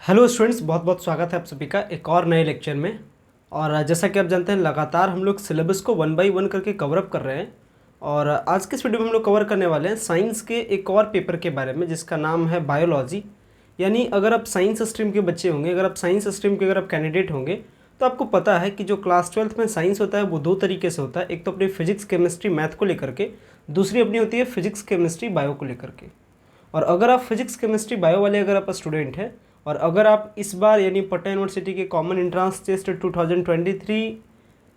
Hello students, बहुत बहुत स्वागत है आप सभी का एक और नए लेक्चर में। और जैसा कि आप जानते हैं लगातार हम लोग सिलेबस को वन बाय वन करके कवर अप कर रहे हैं। और आज के इस वीडियो में हम लोग कवर करने वाले हैं साइंस के एक और पेपर के बारे में जिसका नाम है बायोलॉजी। यानी अगर आप साइंस स्ट्रीम के बच्चे होंगे, अगर आप साइंस स्ट्रीम के अगर आप कैंडिडेट होंगे तो आपको पता है कि जो क्लास 12th में साइंस होता है वो दो तरीके से होता है। एक तो अपनी फिजिक्स केमिस्ट्री मैथ को लेकर के, दूसरी अपनी होती है फिजिक्स केमिस्ट्री बायो को लेकर के। और अगर आप फिजिक्स केमिस्ट्री बायो वाले अगर आप स्टूडेंट हैं और अगर आप इस बार यानी पटना यूनिवर्सिटी के कॉमन एंट्रेंस टेस्ट 2023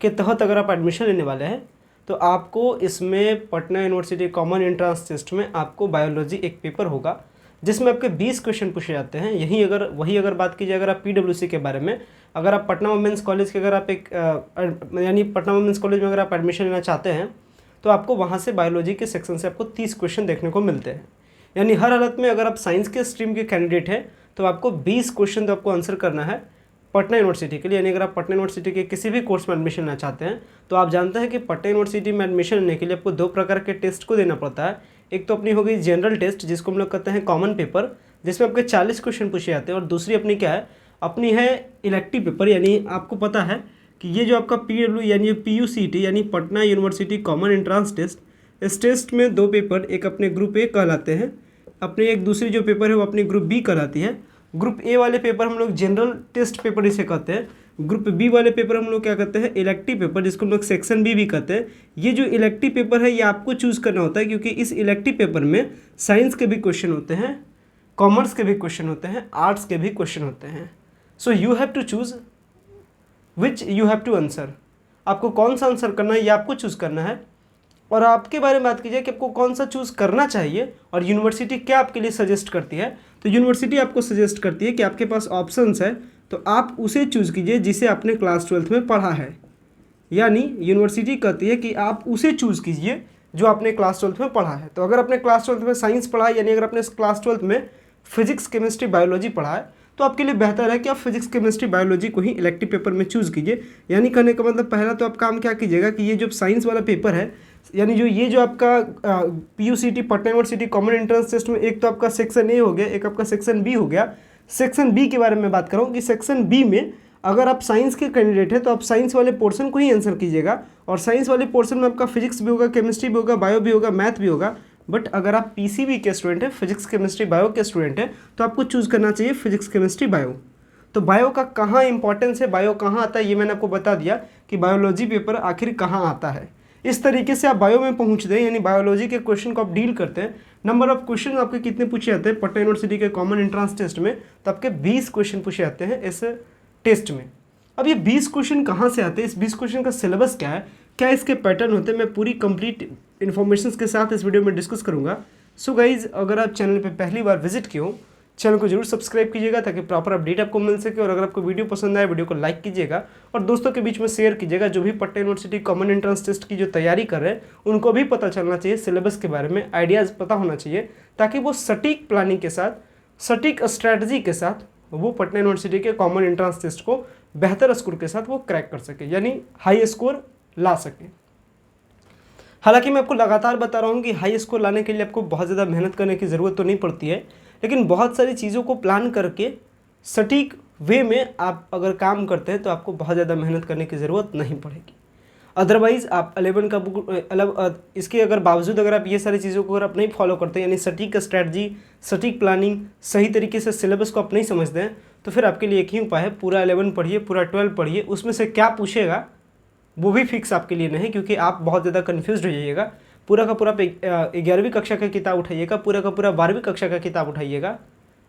के तहत अगर आप एडमिशन लेने वाले हैं तो आपको इसमें Patna university common entrance test में आपको बायोलॉजी एक पेपर होगा जिसमें आपके 20 क्वेश्चन पूछे जाते हैं। वही अगर बात की जाए अगर आप PWC के बारे में, अगर आप पटना वुमेंस कॉलेज के अगर आप यानी पटना वुमेंस कॉलेज में अगर आप एडमिशन लेना चाहते हैं तो आपको वहाँ से बायोलॉजी के सेक्शन से आपको 30 क्वेश्चन देखने को मिलते हैं। यानी हर हालत में अगर आप साइंस के स्ट्रीम के कैंडिडेट हैं तो आपको 20 क्वेश्चन तो आपको आंसर करना है पटना यूनिवर्सिटी के लिए। यानी अगर आप पटना यूनिवर्सिटी के किसी भी कोर्स में एडमिशन लेना चाहते हैं तो आप जानते हैं कि पटना यूनिवर्सिटी में एडमिशन लेने के लिए आपको दो प्रकार के टेस्ट को देना पड़ता है। एक तो अपनी हो गई जनरल टेस्ट जिसको हम लोग कहते हैं कॉमन पेपर, जिसमें आपके 40 क्वेश्चन पूछे जाते हैं। और दूसरी अपनी क्या है, अपनी है इलेक्टिव पेपर। यानी आपको पता है कि ये जो आपका PW यानी PUCT यानी Patna university common entrance test, इस टेस्ट में दो पेपर एक अपने ग्रुप ए कहलाते हैं, अपने एक दूसरी जो पेपर है वो अपनी ग्रुप बी कहलाती है। ग्रुप ए वाले पेपर हम लोग जनरल टेस्ट पेपर इसे कहते हैं, ग्रुप बी वाले पेपर हम लोग क्या कहते हैं, इलेक्टिव पेपर, जिसको हम लोग सेक्शन बी भी कहते हैं। ये जो इलेक्टिव पेपर है ये आपको चूज़ करना होता है क्योंकि इस इलेक्टिव पेपर में साइंस के भी क्वेश्चन होते हैं, कॉमर्स के भी क्वेश्चन होते हैं, आर्ट्स के भी क्वेश्चन होते हैं। So you have to choose which you have to answer. आपको कौन सा आंसर करना है ये आपको चूज़ करना है। और आपके बारे में बात की जाए कि आपको कौन सा चूज़ करना चाहिए और यूनिवर्सिटी क्या आपके लिए सजेस्ट करती है, तो यूनिवर्सिटी आपको सजेस्ट करती है कि आपके पास ऑप्शंस है तो आप उसे चूज़ कीजिए जिसे आपने क्लास 12th में पढ़ा है। यानी यूनिवर्सिटी कहती है कि आप उसे चूज़ कीजिए जो आपने क्लास 12th में पढ़ा है। तो अगर आपने क्लास 12th में साइंस पढ़ा है, यानी अगर आपने क्लास 12th में फिजिक्स केमिस्ट्री बायोलॉजी पढ़ा है तो आपके लिए बेहतर है कि आप फिजिक्स केमिस्ट्री बायोलॉजी को ही इलेक्टिव पेपर में चूज़ कीजिए। यानी कहने का मतलब पहला तो आप काम क्या कीजिएगा कि ये जो साइंस वाला पेपर है, यानी जो आपका PUCT Patna university common entrance test में एक तो आपका सेक्शन ए हो गया, एक आपका सेक्शन बी हो गया। सेक्शन बी के बारे में बात करूँ कि सेक्शन बी में अगर आप साइंस के कैंडिडेट हैं तो आप साइंस वाले पोर्शन को ही आंसर कीजिएगा। और साइंस वाले पोर्शन में आपका फिजिक्स भी होगा, केमिस्ट्री भी होगा, बायो भी होगा, मैथ भी होगा। बट अगर आप PCB के स्टूडेंट हैं, फिजिक्स केमिस्ट्री बायो के स्टूडेंट हैं, तो आपको चूज़ करना चाहिए फिजिक्स केमिस्ट्री बायो। तो बायो का कहाँ इंपॉर्टेंस है, बायो कहाँ आता है, ये मैंने आपको बता दिया कि बायोलॉजी पेपर आखिर कहाँ आता है। इस तरीके से आप बायो में पहुँचते हैं, यानी बायोलॉजी के क्वेश्चन को आप डील करते हैं। नंबर ऑफ क्वेश्चन आपके कितने पूछे जाते हैं पटना यूनिवर्सिटी के कॉमन एंट्रेंस टेस्ट में, तो आपके 20 क्वेश्चन पूछे जाते हैं इस टेस्ट में। अब ये 20 क्वेश्चन कहाँ से आते हैं, इस 20 क्वेश्चन का सिलेबस क्या है, क्या इसके पैटर्न होते हैं, मैं पूरी कंप्लीट इन्फॉर्मेशन के साथ इस वीडियो में डिस्कस करूँगा। सो गाइज, अगर आप चैनल पे पहली बार विजिट किए हो, चैनल को जरूर सब्सक्राइब कीजिएगा ताकि प्रॉपर अपडेट आपको मिल सके। और अगर आपको वीडियो पसंद आए वीडियो को लाइक कीजिएगा और दोस्तों के बीच में शेयर कीजिएगा। जो भी Patna university common entrance test की जो तैयारी कर रहे हैं उनको भी पता चलना चाहिए, सिलेबस के बारे में आइडियाज़ पता होना चाहिए ताकि वो सटीक प्लानिंग के साथ, सटीक स्ट्रैटेजी के साथ वो पटना यूनिवर्सिटी के कॉमन एंट्रेंस टेस्ट को बेहतर स्कोर के साथ वो क्रैक कर सके, यानी हाई स्कोर ला सके। हालांकि मैं आपको लगातार बता रहा हूँ कि हाई स्कोर लाने के लिए आपको बहुत ज़्यादा मेहनत करने की ज़रूरत तो नहीं पड़ती है, लेकिन बहुत सारी चीज़ों को प्लान करके सटीक वे में आप अगर काम करते हैं तो आपको बहुत ज़्यादा मेहनत करने की ज़रूरत नहीं पड़ेगी। अदरवाइज़ आप 11 का बुक इसके अगर बावजूद अगर आप ये सारी चीज़ों को अगर आप नहीं फॉलो करते, यानी सटीक स्ट्रैटेजी, सटीक प्लानिंग, सही तरीके से सिलेबस को आप नहीं समझते हैं, तो फिर आपके लिए एक ही उपाय है, पूरा 11 पढ़िए, पूरा 12 पढ़िए, उसमें से क्या पूछेगा वो भी फिक्स आपके लिए नहीं, क्योंकि आप बहुत ज़्यादा कन्फ्यूज़ हो जाइएगा। पूरा का पूरा 11वीं कक्षा का किताब उठाइएगा, पूरा का पूरा 12वीं कक्षा का किताब उठाइएगा,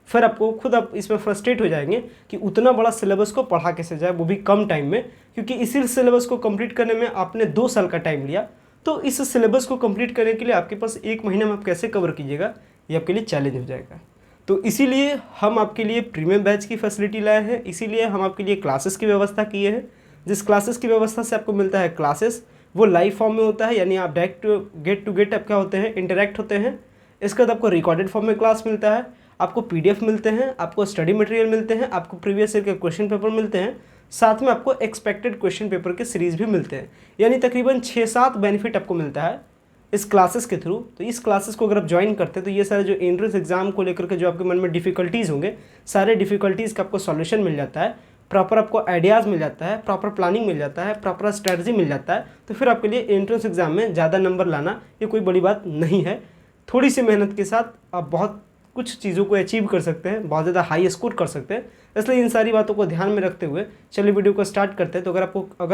फिर आपको खुद आप इसमें फ्रस्ट्रेट हो जाएंगे कि उतना बड़ा सिलेबस को पढ़ा कैसे जाए, वो भी कम टाइम में। क्योंकि इसी सिलेबस को कंप्लीट करने में आपने 2 साल का टाइम लिया, तो इस सिलेबस को कंप्लीट करने के लिए आपके पास 1 महीने में आप कैसे कवर कीजिएगा, ये आपके लिए चैलेंज हो जाएगा। तो इसीलिए हम आपके लिए प्रीमियम बैच की फैसिलिटी लाए हैं, इसीलिए हम आपके लिए क्लासेस की व्यवस्था किए हैं। जिस क्लासेस की व्यवस्था से आपको मिलता है क्लासेस, वो लाइव फॉर्म में होता है, यानी आप डायरेक्ट टू गेट आप क्या होते हैं, इंटरेक्ट होते हैं। इसके बाद आपको रिकॉर्डेड फॉर्म में क्लास मिलता है, आपको PDF मिलते हैं, आपको स्टडी मटेरियल मिलते हैं, आपको प्रीवियस ईयर के क्वेश्चन पेपर मिलते हैं, साथ में आपको एक्सपेक्टेड क्वेश्चन पेपर के सीरीज़ भी मिलते हैं। यानी तकरीबन 6-7 बेनिफिट आपको मिलता है इस क्लासेस के थ्रू। तो इस क्लासेस को अगर आप ज्वाइन करते हैं तो ये सारे जो एंट्रेंस एग्जाम को लेकर के जो आपके मन में डिफिकल्टीज़ होंगे, सारे डिफिकल्टीज़ का आपको सॉल्यूशन मिल जाता है, प्रॉपर आपको आइडियाज़ मिल जाता है, प्रॉपर प्लानिंग मिल जाता है, प्रॉपर स्ट्रैटेजी मिल जाता है। तो फिर आपके लिए एंट्रेंस एग्जाम में ज़्यादा नंबर लाना ये कोई बड़ी बात नहीं है। थोड़ी सी मेहनत के साथ आप बहुत कुछ चीज़ों को अचीव कर सकते हैं, बहुत ज़्यादा हाई स्कोर कर सकते हैं। इसलिए इन सारी बातों को ध्यान में रखते हुए चलिए वीडियो को स्टार्ट करते हैं। तो अगर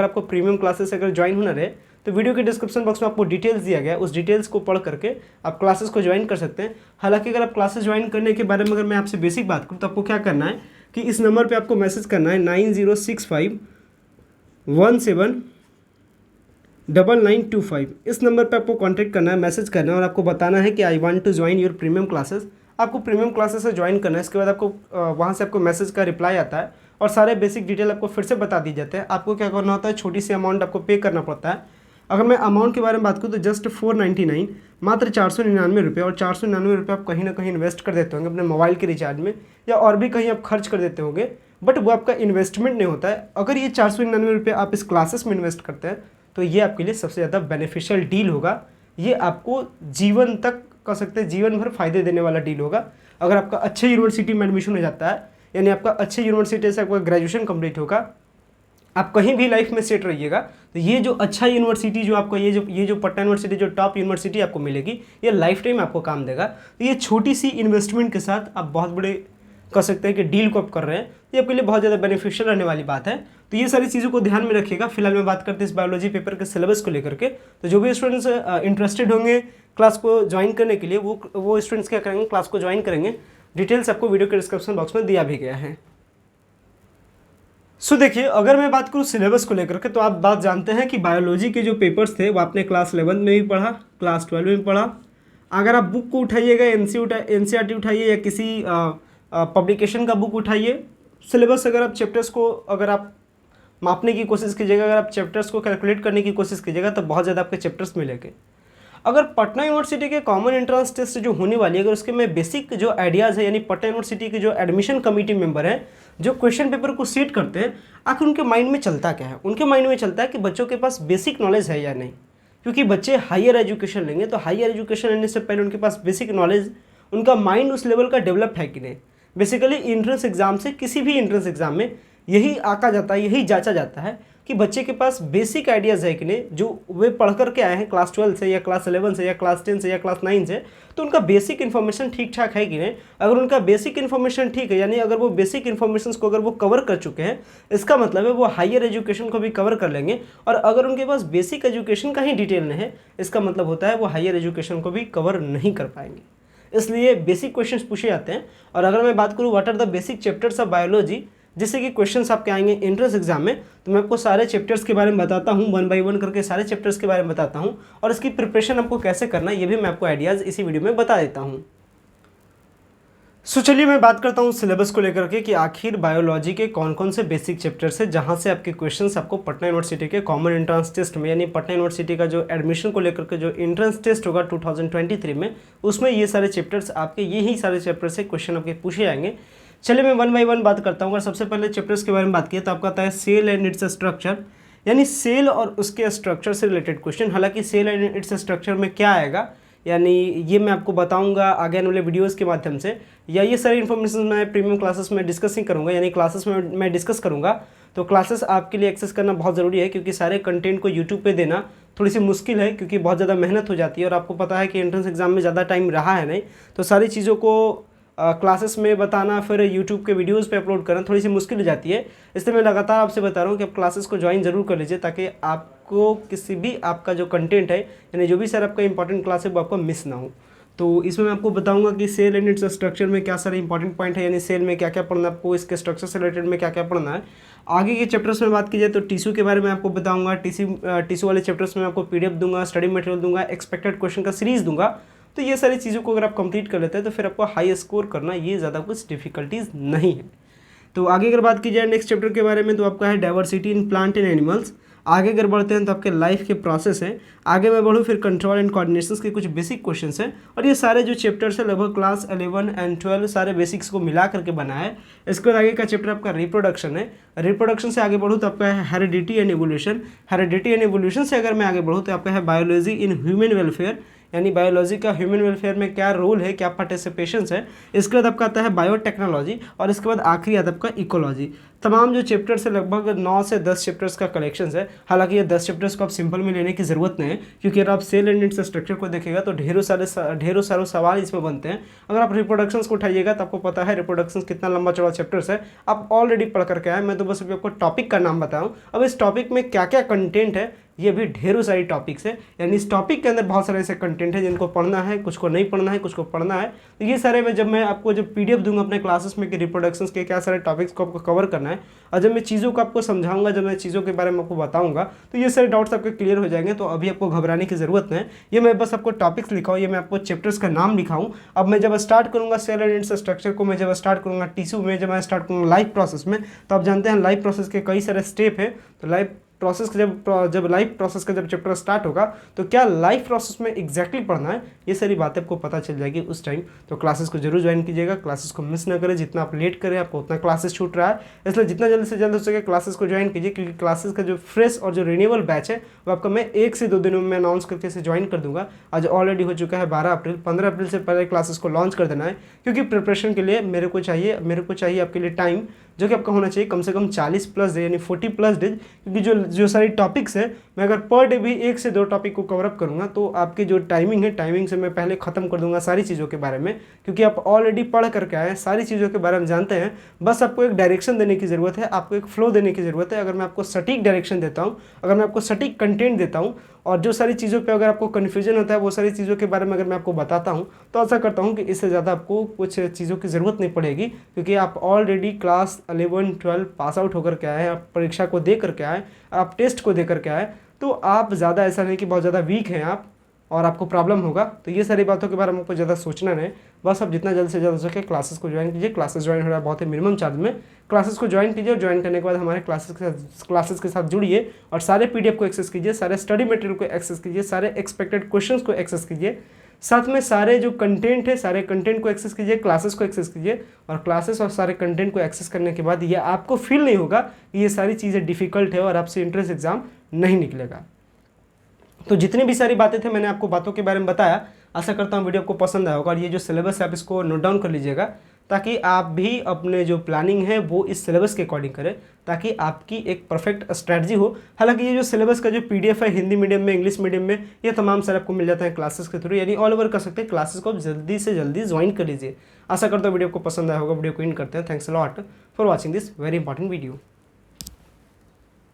आपको प्रीमियम क्लासेस अगर ज्वाइन होना रहे तो वीडियो के डिस्क्रिप्शन बॉक्स में आपको डिटेल्स दिया गया है, उस डिटेल्स को पढ़ करके आप क्लासेस को ज्वाइन कर सकते हैं। हालांकि अगर आप क्लासेस ज्वाइन करने के बारे में अगर मैं आपसे बेसिक बात करूँ तो आपको क्या करना है कि इस नंबर पर आपको मैसेज करना है 9065179925। इस नंबर पे आपको कांटेक्ट करना है, मैसेज करना है और आपको बताना है कि I want to join your premium classes. आपको प्रीमियम क्लासेस से ज्वाइन करना है। इसके बाद आपको वहाँ से आपको मैसेज का रिप्लाई आता है और सारे बेसिक डिटेल आपको फिर से बता दी जाते हैं। आपको क्या करना होता है, छोटी सी अमाउंट आपको पे करना पड़ता है। अगर मैं अमाउंट के बारे में बात करूँ तो जस्ट 499, मात्र 499 रुपये। और 499 रुपये आप कहीं ना कहीं इन्वेस्ट कर देते होंगे अपने मोबाइल के रिचार्ज में, या और भी कहीं आप खर्च कर देते होंगे, बट वो आपका इन्वेस्टमेंट नहीं होता है। अगर ये 499 रुपये आप इस क्लासेस में इन्वेस्ट करते हैं तो ये आपके लिए सबसे ज़्यादा बेनिफिशियल डील होगा। ये आपको जीवन तक कह सकते हैं जीवन भर फायदे देने वाला डील होगा। अगर आपका अच्छे यूनिवर्सिटी में एडमिशन हो जाता है, यानी आपका अच्छे यूनिवर्सिटी से आपका ग्रेजुएशन कंप्लीट होगा, आप कहीं भी लाइफ में सेट रहिएगा, तो ये जो अच्छा यूनिवर्सिटी जो आपका ये जो पटना यूनिवर्सिटी जो टॉप यूनिवर्सिटी आपको मिलेगी, ये लाइफ टाइम आपको काम देगा। तो ये छोटी सी इन्वेस्टमेंट के साथ आप बहुत बड़े कह सकते हैं कि डील को आप कर रहे हैं, ये आपके लिए बहुत ज़्यादा बेनिफिशियल रहने वाली बात है। तो ये सारी चीज़ों को ध्यान में रखिएगा। फिलहाल मैं बात करते हैं इस बायोलॉजी पेपर के सिलेबस को लेकर के। तो जो भी स्टूडेंट्स इंटरेस्टेड होंगे क्लास को ज्वाइन करने के लिए, वो स्टूडेंट्स क्या करेंगे, क्लास को ज्वाइन करेंगे। डिटेल्स आपको वीडियो के डिस्क्रिप्शन बॉक्स में दिया भी गया है। सो देखिए, अगर मैं बात करूँ सिलेबस को लेकर के, तो आप बात जानते हैं कि बायोलॉजी के जो पेपर्स थे वो आपने क्लास 11 में भी पढ़ा, क्लास 12 में भी पढ़ा। अगर आप बुक को उठाइएगा, NCERT उठाइए या किसी पब्लिकेशन का बुक उठाइए, सिलेबस अगर आप चैप्टर्स को अगर आप मापने की कोशिश कीजिएगा, अगर आप चैप्टर्स को कैलकुलेट करने की कोशिश कीजिएगा तो बहुत ज़्यादा आपके चैप्टर्स मिलेंगे। अगर पटना यूनिवर्सिटी के कॉमन एंट्रेंस टेस्ट जो होने वाली है, अगर उसके में बेसिक जो आइडियाज़ है, यानी पटना यूनिवर्सिटी के जो एडमिशन कमेटी मेंबर हैं जो क्वेश्चन पेपर को सीट करते हैं, आखिर उनके माइंड में चलता क्या है? उनके माइंड में चलता है कि बच्चों के पास बेसिक नॉलेज है या नहीं। क्योंकि बच्चे हायर एजुकेशन लेंगे, तो हायर एजुकेशन लेने से पहले उनके पास बेसिक नॉलेज, उनका माइंड उस लेवल का डेवलप्ड है कि नहीं। बेसिकली एंट्रेंस एग्जाम से, किसी भी एंट्रेंस एग्जाम में यही आका जाता है, यही जांचा जाता है कि बच्चे के पास बेसिक आइडियाज़ है कि नहीं, जो वे पढ़ करके आए हैं क्लास 12 से या क्लास 11 से या क्लास 10 से या क्लास 9 से, तो उनका बेसिक इन्फॉर्मेशन ठीक ठाक है कि नहीं। अगर उनका बेसिक इन्फॉर्मेशन ठीक है, यानी अगर वो बेसिक इन्फॉर्मेशन को अगर वो कवर कर चुके हैं, इसका मतलब है वो हायर एजुकेशन को भी कवर कर लेंगे। और अगर उनके पास बेसिक एजुकेशन का ही डिटेल नहीं है, इसका मतलब होता है वो हायर एजुकेशन को भी कवर नहीं कर पाएंगे। इसलिए बेसिक क्वेश्चंस पूछे जाते हैं। और अगर मैं बात करूँ what are the basic chapters of biology, जिससे कि क्वेश्चंस आपके आएंगे एंट्रेंस एग्जाम में, तो मैं आपको सारे चैप्टर्स के बारे में बताता हूँ, 1 बाय 1 करके सारे चैप्टर्स के बारे में बताता हूँ। और इसकी प्रिपरेशन आपको कैसे करना है ये भी मैं आपको आइडियाज़ इसी वीडियो में बता देता हूँ। सो चलिए मैं बात करता हूँ सिलेबस को लेकर के कि आखिर बायोलॉजी के कौन कौन से बेसिक चैप्टर्स है जहाँ से आपके क्वेश्चंस आपको पटना यूनिवर्सिटी के कॉमन एंट्रेंस टेस्ट में, यानी पटना यूनिवर्सिटी का जो एडमिशन को लेकर के जो एंट्रेंस टेस्ट होगा 2023 में, उसमें ये सारे चैप्टर्स आपके, यही सारे चैप्टर से क्वेश्चन आपके पूछे जाएंगे। चलिए मैं 1 बाय 1 बात करता हूँ। अगर सबसे पहले चैप्टर्स के बारे में बात किया तो आपका आता है सेल एंड इट्स स्ट्रक्चर, यानी सेल और उसके स्ट्रक्चर से रिलेटेड क्वेश्चन। हालांकि सेल एंड इट्स स्ट्रक्चर में क्या आएगा, यानी ये मैं आपको बताऊंगा आगे आने वाले वीडियोस के माध्यम से, या ये सारी इन्फॉर्मेशन मैं प्रीमियम क्लासेस में डिस्कसिंग करूंगा, यानी क्लासेस में मैं डिस्कस करूंगा। तो क्लासेस आपके लिए एक्सेस करना बहुत ज़रूरी है, क्योंकि सारे कंटेंट को यूट्यूब पे देना थोड़ी सी मुश्किल है, क्योंकि बहुत ज़्यादा मेहनत हो जाती है। और आपको पता है कि एंट्रेंस एग्जाम में ज़्यादा टाइम रहा है नहीं, तो सारी चीज़ों को क्लासेस में बताना, फिर यूट्यूब के वीडियोस पे अपलोड करना थोड़ी सी मुश्किल हो जाती है। इसलिए मैं लगातार आपसे बता रहा हूँ कि आप क्लासेस को ज्वाइन ज़रूर कर लीजिए, ताकि आपको किसी भी आपका जो कंटेंट है, यानी जो भी सर आपका इंपॉर्टेंट क्लास है वो आपको मिस ना हो। तो इसमें मैं आपको बताऊंगा कि सेल एंड इट्स स्ट्रक्चर में क्या सारे इंपॉर्टेंट पॉइंट है, यानी सेल में क्या क्या पढ़ना है आपको, इसके स्ट्रक्चर से रिलेटेड में क्या क्या पढ़ना है। आगे के चैप्टर्स में बात की जाए तो टिश्यू के बारे में आपको बताऊंगा। टिश्यू वाले चैप्टर्स में आपको PDF दूंगा, स्टडी मटेरियल दूंगा, एक्सपेक्टेड क्वेश्चन का सीरीज दूंगा। तो ये सारी चीज़ों को अगर आप कंप्लीट कर लेते हैं तो फिर आपको हाई स्कोर करना ये ज़्यादा कुछ डिफिकल्टीज नहीं है। तो आगे अगर बात की जाए नेक्स्ट चैप्टर के बारे में, तो आपका है diversity in plant and animals. आगे अगर बढ़ते हैं तो आपके लाइफ के प्रोसेस है, आगे मैं बढ़ूँ फिर कंट्रोल एंड कोऑर्डिनेशंस के कुछ बेसिक क्वेश्चंस हैं, और ये सारे जो चैप्टर्स है लगभग क्लास 11 एंड 12 सारे बेसिक्स को मिला करके बना है। इसके बाद आगे का चैप्टर आपका रिप्रोडक्शन है, रिप्रोडक्शन से आगे बढ़ूँ तो आपका है heredity and evolution, heredity and evolution से अगर मैं आगे बढ़ूँ तो आपका है बायोलॉजी इन ह्यूमन वेलफेयर, यानी बायोलॉजी का ह्यूमन वेलफेयर में क्या रोल है, क्या पार्टिसिपेशंस है। इसके बाद आपका आता है बायोटेक्नोलॉजी, और इसके बाद आखिरी आता है आपका इकोलॉजी। तमाम जो चैप्टर्स है लगभग 9 से 10 चैप्टर्स का कलेक्शंस है। हालांकि ये 10 चैप्टर्स को आप सिंपल में लेने की ज़रूरत नहीं है, क्योंकि अगर आप सेल एंड इट्स स्ट्रक्चर को देखेगा तो ढेरों सारे सवाल इसमें बनते हैं। अगर आप रिप्रोडक्शंस को उठाइएगा तो आपको पता है रिप्रोडक्शंस कितना लंबा चौड़ा चैप्टर्स है, आप ऑलरेडी पढ़ करके आए। मैं तो बस अभी आपको टॉपिक का नाम बताऊँ। अब इस टॉपिक में क्या क्या कंटेंट है, ये भी ढेरों सारी टॉपिक्स है, यानी इस टॉपिक के अंदर बहुत सारे ऐसे कंटेंट है जिनको पढ़ना है, कुछ को नहीं पढ़ना है, कुछ को पढ़ना है। तो ये सारे में जब मैं आपको जब पीडीएफ दूंगा अपने क्लासेस में कि रिप्रोडक्शंस के क्या सारे टॉपिक्स को आपको कवर करना है, और जब मैं चीज़ों को आपको समझाऊंगा, जब मैं चीज़ों के बारे में आपको बताऊंगा, तो ये सारे डाउट्स आपके क्लियर हो जाएंगे। तो अभी आपको घबराने की ज़रूरत नहीं है। ये मैं बस आपको टॉपिक्स लिखा हूँ, ये मैं आपको चैप्टर्स का नाम लिखा हूँ। अब मैं जब स्टार्ट करूँगा सेल एंड इट्स स्ट्रक्चर को, मैं जब स्टार्ट करूँगा टिश्यू में, जब मैं स्टार्ट करूँगा लाइफ प्रोसेस में, तो आप जानते हैं लाइफ प्रोसेस के कई सारे स्टेप है। तो लाइफ प्रोसेस जब लाइफ प्रोसेस का जब चैप्टर स्टार्ट होगा तो क्या लाइफ प्रोसेस में एग्जैक्टली पढ़ना है, ये सारी बातें आपको पता चल जाएगी उस टाइम। तो क्लासेस को जरूर ज्वाइन कीजिएगा, क्लासेस को मिस ना करें। जितना आप लेट करें आपको उतना क्लासेस छूट रहा है, इसलिए जितना जल्द से जल्द हो सके क्लासेस को ज्वाइन कीजिए, क्योंकि क्लासेस का जो फ्रेश और जो रिन्यूअल बैच है वो आपको मैं 1 से 2 दिनों में अनाउंस करके इसे ज्वाइन कर दूंगा। आज ऑलरेडी हो चुका है 12 अप्रैल, 15 अप्रैल से पहले क्लासेस को लॉन्च कर देना है, क्योंकि प्रिपरेशन के लिए मेरे को चाहिए आपके लिए टाइम जो कि आपका होना चाहिए कम से कम 40+ डे, यानी 40+ डेज। क्योंकि जो सारी टॉपिक्स है, मैं अगर पर डे भी 1 से 2 टॉपिक को कवर अप करूँगा तो आपकी जो टाइमिंग है, टाइमिंग से मैं पहले ख़त्म कर दूंगा सारी चीज़ों के बारे में, क्योंकि आप ऑलरेडी पढ़ करके आए हैं, सारी चीज़ों के बारे में जानते हैं। बस आपको एक डायरेक्शन देने की ज़रूरत है, आपको एक फ्लो देने की ज़रूरत है। अगर मैं आपको सटीक डायरेक्शन देता हूँ, अगर मैं आपको सटीक कंटेंट देता हूँ, और जो सारी चीज़ों पे अगर आपको कन्फ्यूजन होता है, वो सारी चीज़ों के बारे में अगर मैं आपको बताता हूँ, तो ऐसा करता हूँ कि इससे ज़्यादा आपको कुछ चीज़ों की ज़रूरत नहीं पड़ेगी, क्योंकि आप ऑलरेडी क्लास 11 12 पास आउट होकर के आए, आप परीक्षा को दे करके आए, आप टेस्ट को दे करके आए। तो आप ज़्यादा ऐसा नहीं कि बहुत ज़्यादा वीक हैं आप और आपको प्रॉब्लम होगा। तो ये सारी बातों के बारे में आपको ज़्यादा सोचना नहीं, बस आप जितना जल्द से जल्द हो सके क्लासेस को ज्वाइन कीजिए। क्लासेस ज्वाइन हो रहा है बहुत ही मिनिमम चार्ज में, क्लासेस को ज्वाइन कीजिए, और ज्वाइन करने के बाद हमारे क्लासेस के साथ जुड़िए और सारे पीडीएफ को एक्सेस कीजिए, सारे स्टडी मटेरियल को एक्सेस कीजिए, सारे एक्सपेक्टेड क्वेश्चंस को एक्सेस कीजिए, साथ में सारे जो कंटेंट है सारे कंटेंट को एक्सेस कीजिए, क्लासेस को एक्सेस कीजिए। और क्लासेस और सारे कंटेंट को एक्सेस करने के बाद ये आपको फील नहीं होगा कि ये सारी चीज़ें डिफिकल्ट है और आपसे इंट्रेंस एग्जाम नहीं निकलेगा। तो जितनी भी सारी बातें थे मैंने आपको बातों के बारे में बताया, आशा करता हूँ वीडियो आपको पसंद आया होगा। और ये जो सिलेबस है आप इसको नोट डाउन कर लीजिएगा, ताकि आप भी अपने जो प्लानिंग है वो इस सिलेबस के अकॉर्डिंग करें, ताकि आपकी एक परफेक्ट स्ट्रैटेजी हो। हालांकि ये जो सिलेबस का जो पीडीएफ है हिंदी मीडियम में, इंग्लिश मीडियम में, ये तमाम सारे आपको मिल जाता है क्लासेस के थ्रू, यानी ऑल ओवर कर सकते हैं। क्लासेस को आप जल्दी से जल्दी ज्वाइन कर लीजिए। आशा करता हूँ वीडियो को पसंद आया होगा। वीडियो को एंड करते हैं। Thanks a lot for watching this very important video.